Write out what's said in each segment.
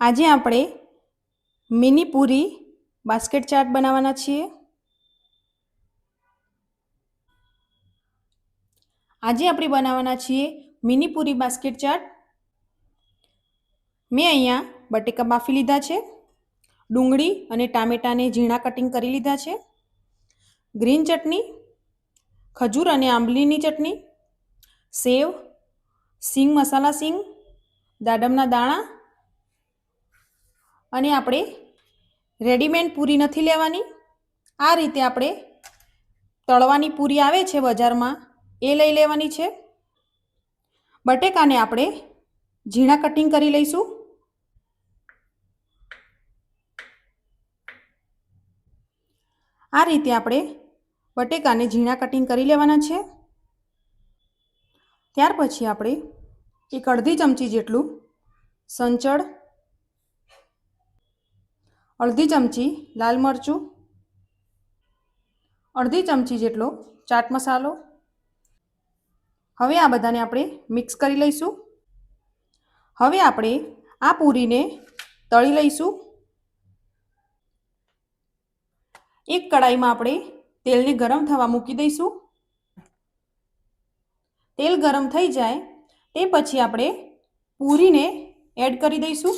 આજે આપણે મિની પૂરી બાસ્કેટ ચાટ બનાવવાના છીએ। આજે આપણે બનાવવાના છીએ મિની પૂરી બાસ્કેટ ચાટ। મેં અહીંયા બટેકા બાફી લીધા છે, ડુંગળી અને ટામેટાને ઝીણા કટિંગ કરી લીધા છે, ગ્રીન ચટણી, ખજૂર અને આંબલીની ચટણી, સેવ, સિંગ મસાલા સિંગ, દાડમના દાણા અને આપણે રેડીમેડ પૂરી નથી લેવાની, આ રીતે આપણે તળવાની પૂરી આવે છે બજારમાં એ લઈ લેવાની છે। બટેકાને આપણે ઝીણા કટિંગ કરી લઈશું। આ રીતે આપણે બટેકાને ઝીણા કટિંગ કરી લેવાના છે। ત્યાર પછી આપણે એક અડધી ચમચી જેટલું સંચળ, અડધી ચમચી લાલ મરચું, અડધી ચમચી જેટલો ચાટ મસાલો, હવે આ બધાને આપણે મિક્સ કરી લઈશું। હવે આપણે આ પૂરીને તળી લઈશું। એક કડાઈમાં આપણે તેલને ગરમ થવા મૂકી દઈશું। તેલ ગરમ થઈ જાય તે પછી આપણે પૂરીને એડ કરી દઈશું।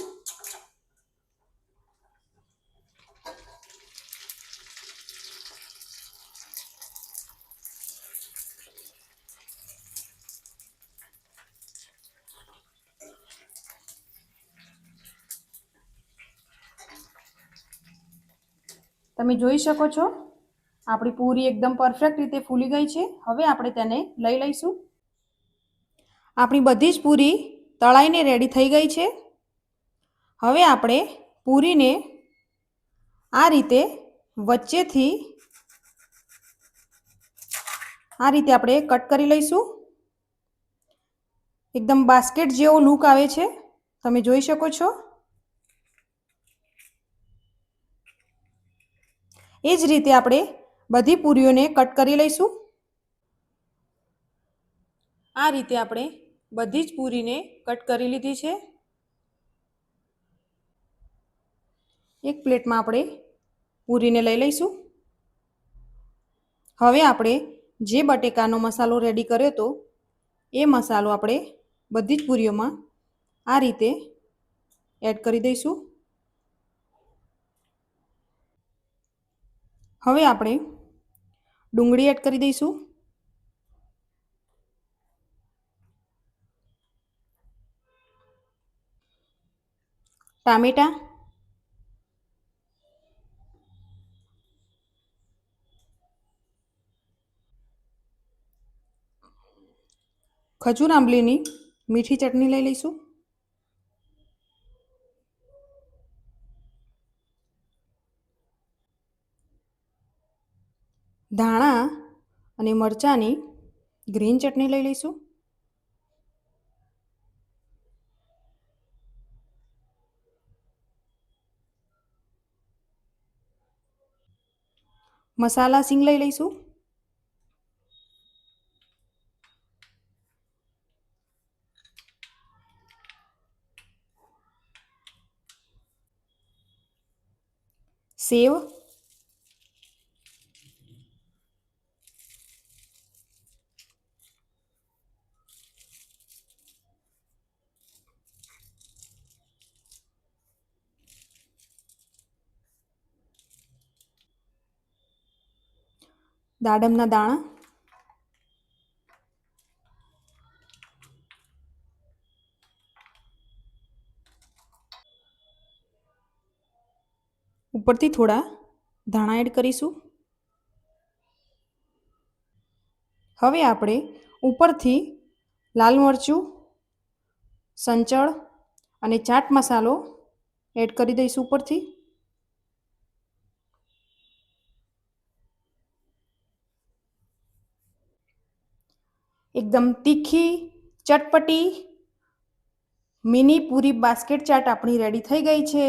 તમે જોઈ શકો છો આપણી પૂરી એકદમ પરફેક્ટ રીતે ફૂલી ગઈ છે। હવે આપણે તેને લઈ લઈશું। આપણી બધી જ પૂરી તળાઈને રેડી થઈ ગઈ છે। હવે આપણે પૂરીને આ રીતે વચ્ચેથી આ રીતે આપણે કટ કરી લઈશું। એકદમ બાસ્કેટ જેવો લુક આવે છે, તમે જોઈ શકો છો। એ જ રીતે આપણે બધી પૂરીઓને કટ કરી લઈશું। આ રીતે આપણે બધી જ પૂરીને કટ કરી લીધી છે। એક પ્લેટમાં આપણે પૂરીને લઈ લઈશું। હવે આપણે જે બટેકાનો મસાલો રેડી કર્યો હતો એ મસાલો આપણે બધી જ પૂરીઓમાં આ રીતે એડ કરી દઈશું। હવે આપણે ડુંગળી એડ કરી દઈશું, ટામેટા, ખજૂર આંબલીની મીઠી ચટણી લઈ લઈશું, ધાણા અને મરચાંની ગ્રીન ચટણી લઈ લઈશું, મસાલા સિંગ લઈ લઈશું, સેવ, દાડમના દાણા, ઉપરથી થોડા ધાણા એડ કરીશું। હવે આપણે ઉપરથી લાલ મરચું, સંચળ અને ચાટ મસાલો એડ કરી દઈશું ઉપરથી। એકદમ તીખી ચટપટી મિની પૂરી બાસ્કેટ ચાટ આપણી રેડી થઈ ગઈ છે।